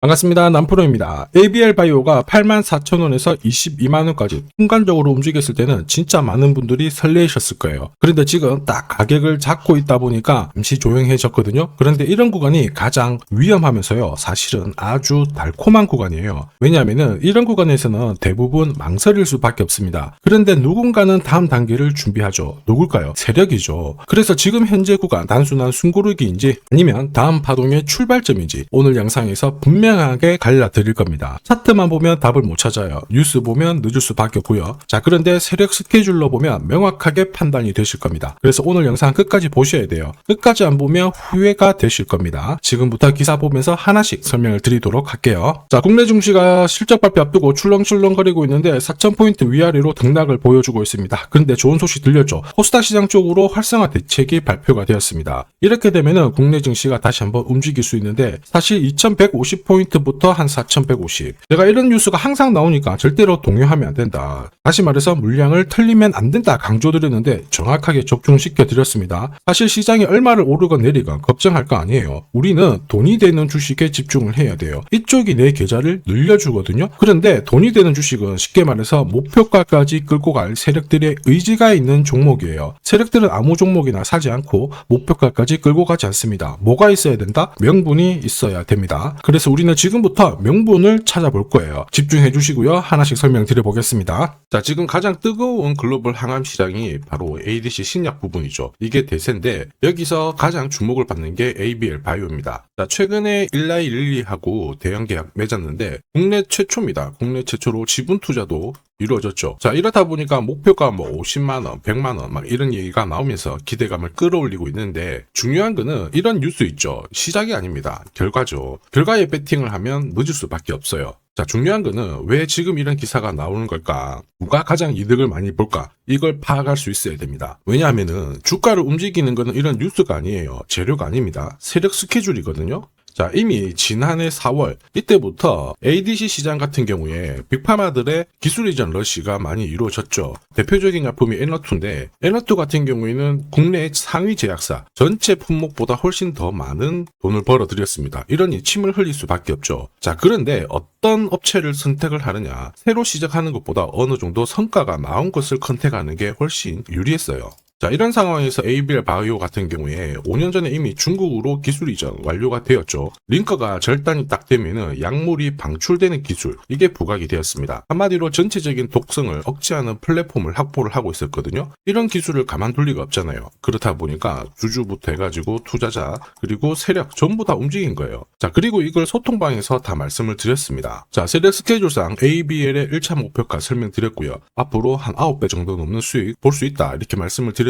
반갑습니다. 남프로입니다. ABL 바이오가 84,000원에서 22만원까지 순간적으로 움직였을 때는 진짜 많은 분들이 설레이셨을 거예요. 그런데 지금 딱 가격을 잡고 있다 보니까 잠시 조용해졌거든요. 그런데 이런 구간이 가장 위험하면서요, 사실은 아주 달콤한 구간이에요. 왜냐하면 이런 구간에서는 대부분 망설일 수밖에 없습니다. 그런데 누군가는 다음 단계를 준비하죠. 누굴까요? 세력이죠. 그래서 지금 현재 구간 단순한 숨고르기인지 아니면 다음 파동의 출발점인지 오늘 영상에서 분명하게 갈라드릴 겁니다. 차트만 보면 답을 못 찾아요. 뉴스 보면 늦을 수밖에 없고요. 자, 그런데 세력 스케줄로 보면 명확하게 판단이 되실 겁니다. 그래서 오늘 영상 끝까지 보셔야 돼요. 끝까지 안 보면 후회가 되실 겁니다. 지금부터 기사 보면서 하나씩 설명을 드리도록 할게요. 자, 국내 증시가 실적 발표 앞두고 출렁출렁거리고 있는데 4,000포인트 위아래로 등락을 보여주고 있습니다. 그런데 좋은 소식 들렸죠. 코스닥 시장 쪽으로 활성화 대책이 발표가 되었습니다. 이렇게 되면은 국내 증시가 다시 한번 움직일 수 있는데, 사실 2,150포인트부터 한 4,150. 제가 이런 뉴스가 항상 나오니까 절대로 동요하면 안 된다. 다시 말해서 물량을 털리면 안 된다 강조드렸는데 정확하게 적중시켜 드렸습니다. 사실 시장이 얼마를 오르건 내리건 걱정할 거 아니에요. 우리는 돈이 되는 주식에 집중을 해야 돼요. 이쪽이 내 계좌를 늘려주거든요. 그런데 돈이 되는 주식은 쉽게 말해서 목표가까지 끌고 갈 세력들의 의지가 있는 종목이에요. 세력들은 아무 종목이나 사지 않고 목표가까지 끌고 가지 않습니다. 뭐가 있어야 된다? 명분이 있어야 됩니다. 그래서 우리는 지금부터 명분을 찾아볼 거예요. 집중해 주시고요. 하나씩 설명드려 보겠습니다. 자, 지금 가장 뜨거운 글로벌 항암 시장이 바로 ADC 신약 부분이죠. 이게 대세인데 여기서 가장 주목을 받는 게 ABL 바이오입니다. 자, 최근에 일라이 릴리하고 대형 계약 맺었는데 국내 최초입니다. 국내 최초로 지분 투자도 이루어졌죠. 자, 이렇다 보니까 목표가 50만원, 100만원 막 이런 얘기가 나오면서 기대감을 끌어올리고 있는데, 중요한 거는 이런 뉴스 있죠. 시작이 아닙니다. 결과죠. 결과에 배팅을 하면 늦을 수밖에 없어요. 자, 중요한 거는 왜 지금 이런 기사가 나오는 걸까? 누가 가장 이득을 많이 볼까? 이걸 파악할 수 있어야 됩니다. 왜냐하면은 주가를 움직이는 거는 이런 뉴스가 아니에요. 재료가 아닙니다. 세력 스케줄이거든요. 자, 이미 지난해 4월 이때부터 ADC 시장 같은 경우에 빅파마들의 기술 이전 러시가 많이 이루어졌죠. 대표적인 약품이 에너투인데, 에너투 같은 경우에는 국내 상위 제약사 전체 품목보다 훨씬 더 많은 돈을 벌어들였습니다. 이러니 침을 흘릴 수밖에 없죠. 자, 그런데 어떤 업체를 선택을 하느냐, 새로 시작하는 것보다 어느 정도 성과가 나온 것을 선택하는 게 훨씬 유리했어요. 자, 이런 상황에서 ABL 바이오 같은 경우에 5년 전에 이미 중국으로 기술 이전 완료가 되었죠. 링커가 절단이 딱 되면은 약물이 방출되는 기술, 이게 부각이 되었습니다. 한마디로 전체적인 독성을 억제하는 플랫폼을 확보를 하고 있었거든요. 이런 기술을 가만둘 리가 없잖아요. 그렇다 보니까 주주부터 해가지고 투자자 그리고 세력 전부 다 움직인 거예요. 자, 그리고 이걸 소통방에서 다 말씀을 드렸습니다. 자, 세력 스케줄상 ABL의 1차 목표가 설명드렸고요. 앞으로 한 9배 정도 넘는 수익 볼 수 있다 이렇게 말씀을 드렸는데,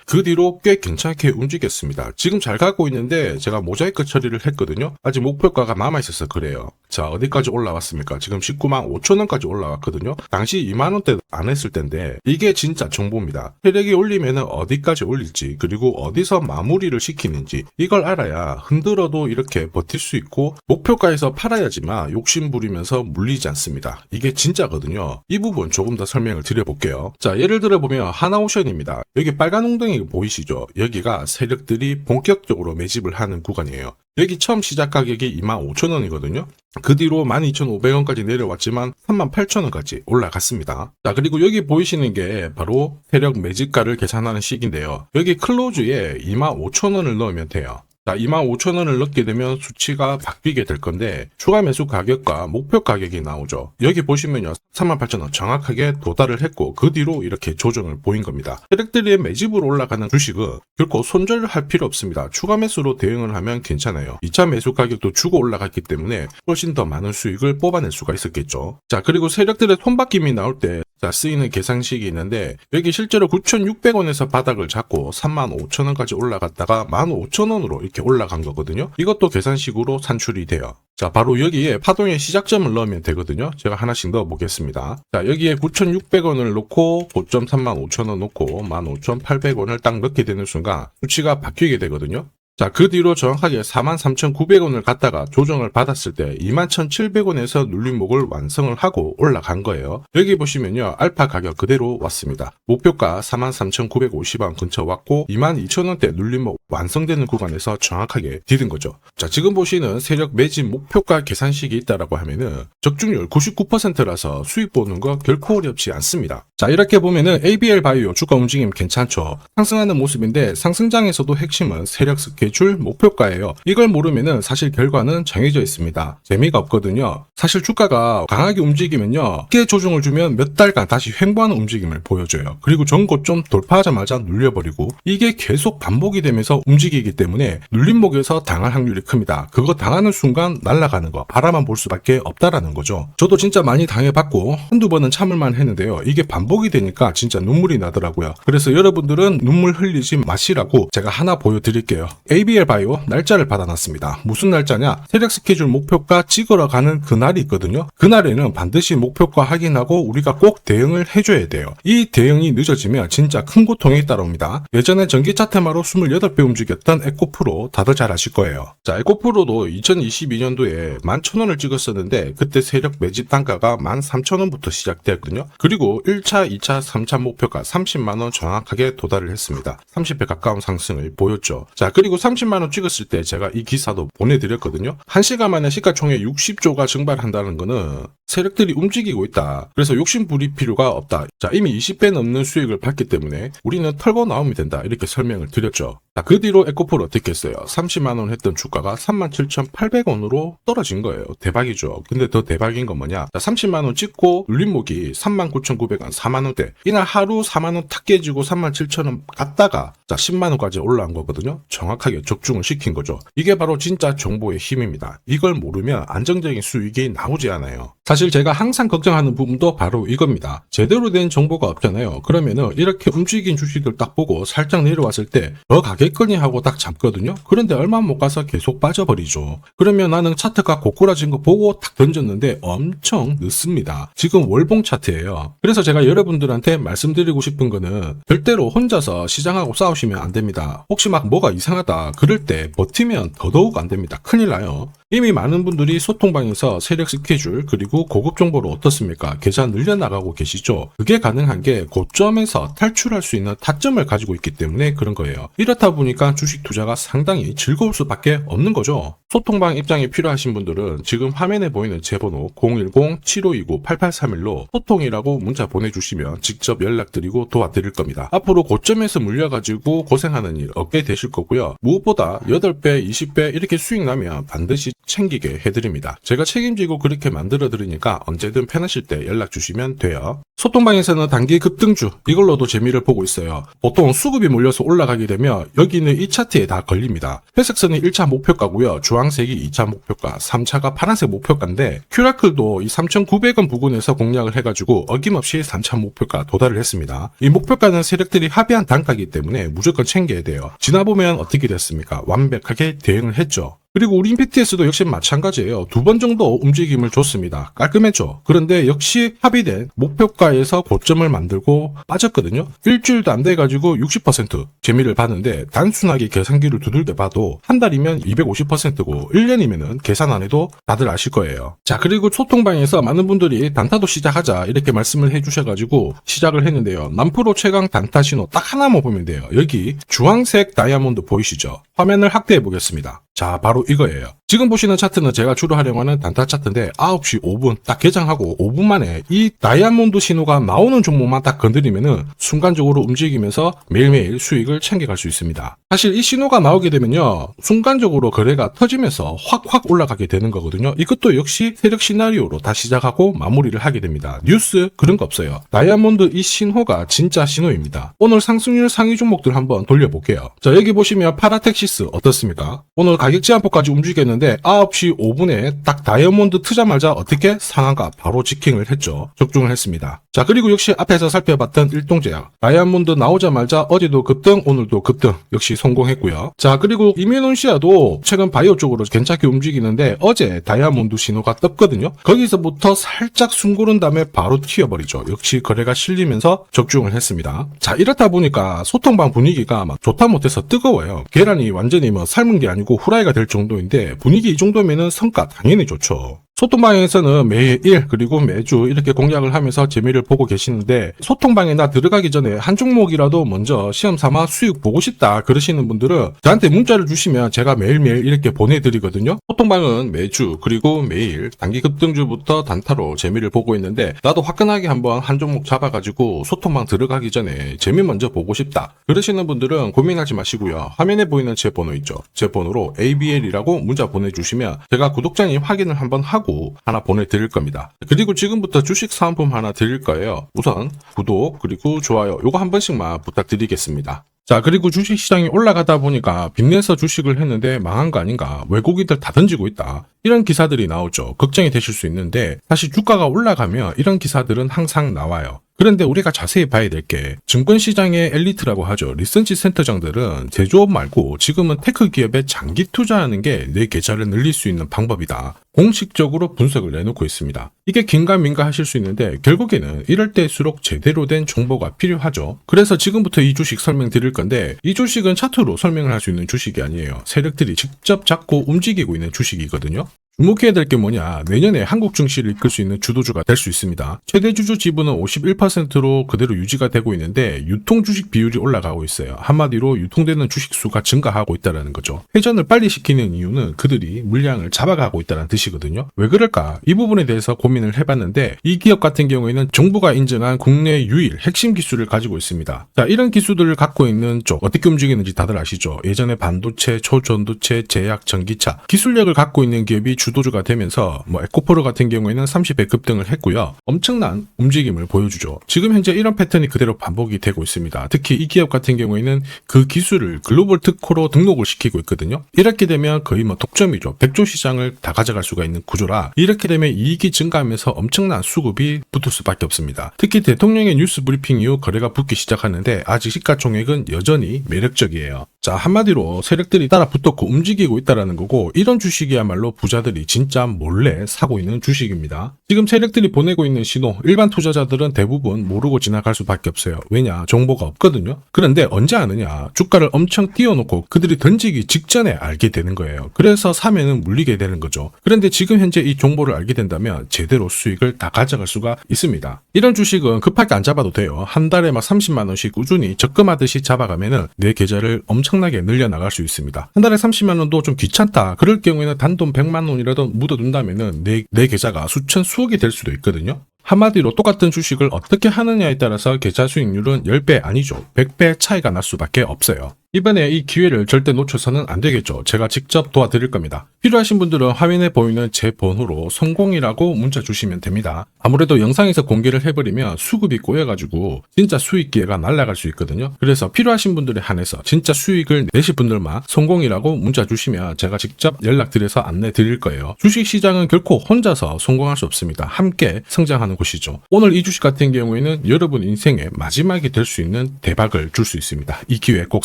그 뒤로 꽤 괜찮게 움직였습니다. 지금 잘 가고 있는데 제가 모자이크 처리를 했거든요. 아직 목표가가 남아있어서 그래요. 자, 어디까지 올라왔습니까? 지금 19만 5천원까지 올라왔거든요. 당시 2만원대 안 했을 텐데 이게 진짜 정보입니다. 세력이 올리면 어디까지 올릴지, 그리고 어디서 마무리를 시키는지 이걸 알아야 흔들어도 이렇게 버틸 수 있고, 목표가에서 팔아야지만 욕심 부리면서 물리지 않습니다. 이게 진짜거든요. 이 부분 조금 더 설명을 드려볼게요. 자, 예를 들어 보면 하나오션입니다. 여기 빨간 웅덩이 보이시죠? 여기가 세력들이 본격적으로 매집을 하는 구간이에요. 여기 처음 시작 가격이 25,000원이거든요. 그 뒤로 12,500원까지 내려왔지만 38,000원까지 올라갔습니다. 자, 그리고 여기 보이시는 게 바로 세력 매집가를 계산하는 식인데요. 여기 클로즈에 25,000원을 넣으면 돼요. 자, 25,000원을 넣게 되면 수치가 바뀌게 될 건데 추가 매수 가격과 목표 가격이 나오죠. 여기 보시면요, 38,000원 정확하게 도달을 했고 그 뒤로 이렇게 조정을 보인 겁니다. 세력들이 매집으로 올라가는 주식은 결코 손절할 필요 없습니다. 추가 매수로 대응을 하면 괜찮아요. 2차 매수 가격도 주고 올라갔기 때문에 훨씬 더 많은 수익을 뽑아낼 수가 있었겠죠. 자, 그리고 세력들의 손바뀜이 나올 때 쓰이는 계산식이 있는데, 여기 실제로 9,600원에서 바닥을 잡고 35,000원까지 올라갔다가 15,000원으로 이렇게 올라간 거거든요. 이것도 계산식으로 산출이 돼요. 자, 바로 여기에 파동의 시작점을 넣으면 되거든요. 제가 하나씩 넣어 보겠습니다. 자, 여기에 9,600원을 놓고 고점 35,000원 놓고 15,800원을 딱 넣게 되는 순간 수치가 바뀌게 되거든요. 자, 그 뒤로 정확하게 43,900원을 갖다가 조정을 받았을 때 21,700원에서 눌림목을 완성을 하고 올라간 거예요. 여기 보시면요, 알파 가격 그대로 왔습니다. 목표가 43,950원 근처 왔고 22,000원대 눌림목 완성되는 구간에서 정확하게 디딘 거죠. 자, 지금 보시는 세력 매집 목표가 계산식이 있다라고 하면은 적중률 99%라서 수익 보는 거 결코 어렵지 않습니다. 자, 이렇게 보면은 ABL 바이오 주가 움직임 괜찮죠. 상승하는 모습인데 상승장에서도 핵심은 세력 스케줄 목표가예요. 이걸 모르면은 사실 결과는 정해져 있습니다. 재미가 없거든요. 사실 주가가 강하게 움직이면요, 크게 조정을 주면 몇 달간 다시 횡보하는 움직임을 보여줘요. 그리고 전고점 돌파하자마자 눌려버리고 이게 계속 반복이 되면서 움직이기 때문에 눌림목에서 당할 확률이 큽니다. 그거 당하는 순간 날아가는 거 바라만 볼 수밖에 없다라는 거죠. 저도 진짜 많이 당해봤고 한두 번은 참을만 했는데요, 이게 반복이 되니까 진짜 눈물이 나더라고요. 그래서 여러분들은 눈물 흘리지 마시라고 제가 하나 보여드릴게요. ABL 바이오 날짜를 받아놨습니다. 무슨 날짜냐? 세력 스케줄 목표가 찍으러 가는 그날이 있거든요. 그날에는 반드시 목표가 확인하고 우리가 꼭 대응을 해줘야 돼요. 이 대응이 늦어지면 진짜 큰 고통이 따라옵니다. 예전에 전기차 테마로 28배 움직였던 에코프로 다들 잘 아실 거예요. 자, 에코프로도 2022년도에 11,000원을 찍었었는데 그때 세력 매집 단가가 13,000원부터 시작되었거든요. 그리고 1차, 2차, 3차 목표가 30만원 정확하게 도달을 했습니다. 30배 가까운 상승을 보였죠. 자, 그리고 30만원 찍었을 때 제가 이 기사도 보내드렸거든요. 1시간 만에 시가총액 60조가 증발한다는 거는 세력들이 움직이고 있다. 그래서 욕심 부릴 필요가 없다. 자, 이미 20배 넘는 수익을 봤기 때문에 우리는 털고 나오면 된다. 이렇게 설명을 드렸죠. 자, 그 뒤로 에코프로 어떻게 했어요? 30만원 했던 주가가 37,800원으로 떨어진 거예요. 대박이죠. 근데 더 대박인 건 뭐냐? 자, 30만원 찍고 눌림목이 39,900원, 4만원대. 이날 하루 4만원 탁 깨지고 37,000원 갔다가 자, 10만원까지 올라온 거거든요. 정확하게 적중을 시킨 거죠. 이게 바로 진짜 정보의 힘입니다. 이걸 모르면 안정적인 수익이 나오지 않아요. 사실 제가 항상 걱정하는 부분도 바로 이겁니다. 제대로 된 정보가 없잖아요. 그러면은 이렇게 움직인 주식을 딱 보고 살짝 내려왔을 때 더 가겠거니 하고 딱 잡거든요. 그런데 얼마 못 가서 계속 빠져버리죠. 그러면 나는 차트가 고꾸라진 거 보고 딱 던졌는데 엄청 늦습니다. 지금 월봉 차트예요. 그래서 제가 여러분들한테 말씀드리고 싶은 거는 절대로 혼자서 시장하고 싸우시면 안 됩니다. 혹시 막 뭐가 이상하다 그럴 때 버티면 더더욱 안 됩니다. 큰일 나요. 이미 많은 분들이 소통방에서 세력 스케줄 그리고 고급 정보를 어떻습니까? 계좌 늘려나가고 계시죠? 그게 가능한 게 고점에서 탈출할 수 있는 타점을 가지고 있기 때문에 그런 거예요. 이렇다 보니까 주식 투자가 상당히 즐거울 수밖에 없는 거죠. 소통방 입장이 필요하신 분들은 지금 화면에 보이는 제 번호 010-7529-8831로 소통이라고 문자 보내주시면 직접 연락드리고 도와드릴 겁니다. 앞으로 고점에서 물려가지고 고생하는 일 없게 되실 거고요. 무엇보다 8배, 20배 이렇게 수익 나면 반드시 챙기게 해드립니다. 제가 책임지고 그렇게 만들어 드리니까 언제든 편하실 때 연락 주시면 돼요. 소통방에서는 단기 급등주 이걸로도 재미를 보고 있어요. 보통 수급이 몰려서 올라가게 되면 여기는 이 차트에 다 걸립니다. 회색선이 1차 목표가고요. 주황색이 2차 목표가, 3차가 파란색 목표가인데 큐라클도 이 3,900원 부근에서 공략을 해가지고 어김없이 3차 목표가 도달을 했습니다. 이 목표가는 세력들이 합의한 단가이기 때문에 무조건 챙겨야 돼요. 지나보면 어떻게 됐습니까? 완벽하게 대응을 했죠. 그리고 우리 PTS도 역시 마찬가지예요. 2번 정도 움직임을 줬습니다. 깔끔했죠. 그런데 역시 합의된 목표가에서 고점을 만들고 빠졌거든요. 일주일도 안 돼가지고 60% 재미를 봤는데 단순하게 계산기를 두들겨 봐도 한 달이면 250%고 1년이면은 계산 안 해도 다들 아실 거예요. 자, 그리고 소통방에서 많은 분들이 단타도 시작하자 이렇게 말씀을 해주셔가지고 시작을 했는데요. 남프로 최강 단타 신호 딱 하나만 보면 돼요. 여기 주황색 다이아몬드 보이시죠? 화면을 확대해 보겠습니다. 자, 바로 이거예요. 지금 보시는 차트는 제가 주로 활용하는 단타 차트인데 9시 5분 딱 개장하고 5분 만에 이 다이아몬드 신호가 나오는 종목만 딱 건드리면은 순간적으로 움직이면서 매일매일 수익을 챙겨갈 수 있습니다. 사실 이 신호가 나오게 되면요, 순간적으로 거래가 터지면서 확 올라가게 되는 거거든요. 이것도 역시 세력 시나리오로 다 시작하고 마무리를 하게 됩니다. 뉴스 그런 거 없어요. 다이아몬드 이 신호가 진짜 신호입니다. 오늘 상승률 상위 종목들 한번 돌려볼게요. 자, 여기 보시면 파라텍시스 어떻습니까? 오늘 가격 제한폭까지 움직였는데 그런데 9시 5분에 딱 다이아몬드 트자마자 어떻게 상한가 바로 직행을 했죠. 적중을 했습니다. 자, 그리고 역시 앞에서 살펴봤던 일동제약. 다이아몬드 나오자마자 어제도 급등, 오늘도 급등 역시 성공했고요. 자, 그리고 이뮤논시아도 최근 바이오 쪽으로 괜찮게 움직이는데 어제 다이아몬드 신호가 떴거든요. 거기서부터 살짝 숨 고른 다음에 바로 튀어버리죠. 역시 거래가 실리면서 적중을 했습니다. 자, 이렇다 보니까 소통방 분위기가 막 좋다 못해서 뜨거워요. 계란이 완전히 뭐 삶은 게 아니고 후라이가 될 정도인데 분위기 이 정도면은 성과 당연히 좋죠. 소통방에서는 매일 그리고 매주 이렇게 공략을 하면서 재미를 보고 계시는데 소통방에 나 들어가기 전에 한 종목이라도 먼저 시험 삼아 수익 보고 싶다 그러시는 분들은 저한테 문자를 주시면 제가 매일매일 이렇게 보내드리거든요. 소통방은 매주 그리고 매일 단기 급등주부터 단타로 재미를 보고 있는데 나도 화끈하게 한번 한 종목 잡아가지고 소통방 들어가기 전에 재미 먼저 보고 싶다 그러시는 분들은 고민하지 마시고요. 화면에 보이는 제 번호 있죠. 제 번호로 ABL이라고 문자 보내주시면 제가 구독자님 확인을 한번 하고 하나 보내드릴 겁니다. 그리고 지금부터 주식 사은품 하나 드릴 거예요. 우선 구독 그리고 좋아요 요거 한 번씩만 부탁드리겠습니다. 자, 그리고 주식시장이 올라가다 보니까 빚내서 주식을 했는데 망한 거 아닌가, 외국인들 다 던지고 있다, 이런 기사들이 나오죠. 걱정이 되실 수 있는데 사실 주가가 올라가면 이런 기사들은 항상 나와요. 그런데 우리가 자세히 봐야 될 게 증권시장의 엘리트라고 하죠. 리서치 센터장들은 제조업 말고 지금은 테크 기업에 장기 투자하는 게 내 계좌를 늘릴 수 있는 방법이다. 공식적으로 분석을 내놓고 있습니다. 이게 긴가민가 하실 수 있는데 결국에는 이럴 때일수록 제대로 된 정보가 필요하죠. 그래서 지금부터 이 주식 설명드릴 건데 이 주식은 차트로 설명을 할 수 있는 주식이 아니에요. 세력들이 직접 잡고 움직이고 있는 주식이거든요. 주목해야 될 게 뭐냐, 내년에 한국 증시를 이끌 수 있는 주도주가 될 수 있습니다. 최대 주주 지분은 51%로 그대로 유지가 되고 있는데 유통 주식 비율이 올라가고 있어요. 한마디로 유통되는 주식 수가 증가하고 있다는 거죠. 회전을 빨리 시키는 이유는 그들이 물량을 잡아가고 있다는 뜻이거든요. 왜 그럴까? 이 부분에 대해서 고민을 해봤는데 이 기업 같은 경우에는 정부가 인정한 국내 유일 핵심 기술을 가지고 있습니다. 자, 이런 기술들을 갖고 있는 쪽 어떻게 움직이는지 다들 아시죠? 예전에 반도체, 초전도체, 제약, 전기차 기술력을 갖고 있는 기업이 주도주가 되면서 에코프로 같은 경우에는 30배 급등을 했고요. 엄청난 움직임을 보여주죠. 지금 현재 이런 패턴이 그대로 반복이 되고 있습니다. 특히 이 기업 같은 경우에는 그 기술을 글로벌 특허로 등록을 시키고 있거든요. 이렇게 되면 거의 독점이죠. 100조 시장을 다 가져갈 수가 있는 구조라 이렇게 되면 이익이 증가하면서 엄청난 수급이 붙을 수밖에 없습니다. 특히 대통령의 뉴스 브리핑 이후 거래가 붙기 시작하는데 아직 시가총액은 여전히 매력적이에요. 자, 한마디로 세력들이 따라 붙었고 움직이고 있다는 거고 이런 주식이야말로 부자들이 진짜 몰래 사고 있는 주식입니다. 지금 세력들이 보내고 있는 신호 일반 투자자들은 대부분 모르고 지나갈 수밖에 없어요. 왜냐? 정보가 없거든요. 그런데 언제 아느냐? 주가를 엄청 띄워놓고 그들이 던지기 직전에 알게 되는 거예요. 그래서 사면은 물리게 되는 거죠. 그런데 지금 현재 이 정보를 알게 된다면 제대로 수익을 다 가져갈 수가 있습니다. 이런 주식은 급하게 안 잡아도 돼요. 한 달에 30만 원씩 꾸준히 적금하듯이 잡아가면은 내 계좌를 엄청나게 늘려나갈 수 있습니다. 한 달에 30만 원도 좀 귀찮다. 그럴 경우에는 단돈 100만 원이라도 묻어둔다면은 내 계좌가 수천 수억이 될 수도 있거든요. 한마디로 똑같은 주식을 어떻게 하느냐에 따라서 계좌 수익률은 10배 아니죠. 100배 차이가 날 수밖에 없어요. 이번에 이 기회를 절대 놓쳐서는 안 되겠죠. 제가 직접 도와드릴 겁니다. 필요하신 분들은 화면에 보이는 제 번호로 성공이라고 문자 주시면 됩니다. 아무래도 영상에서 공개를 해버리면 수급이 꼬여가지고 진짜 수익 기회가 날아갈 수 있거든요. 그래서 필요하신 분들에 한해서 진짜 수익을 내실 분들만 성공이라고 문자 주시면 제가 직접 연락드려서 안내 드릴 거예요. 주식시장은 결코 혼자서 성공할 수 없습니다. 함께 성장하는 곳이죠. 오늘 이 주식 같은 경우에는 여러분 인생의 마지막이 될 수 있는 대박을 줄 수 있습니다. 이 기회 꼭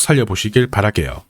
살려보시길 바랄게요.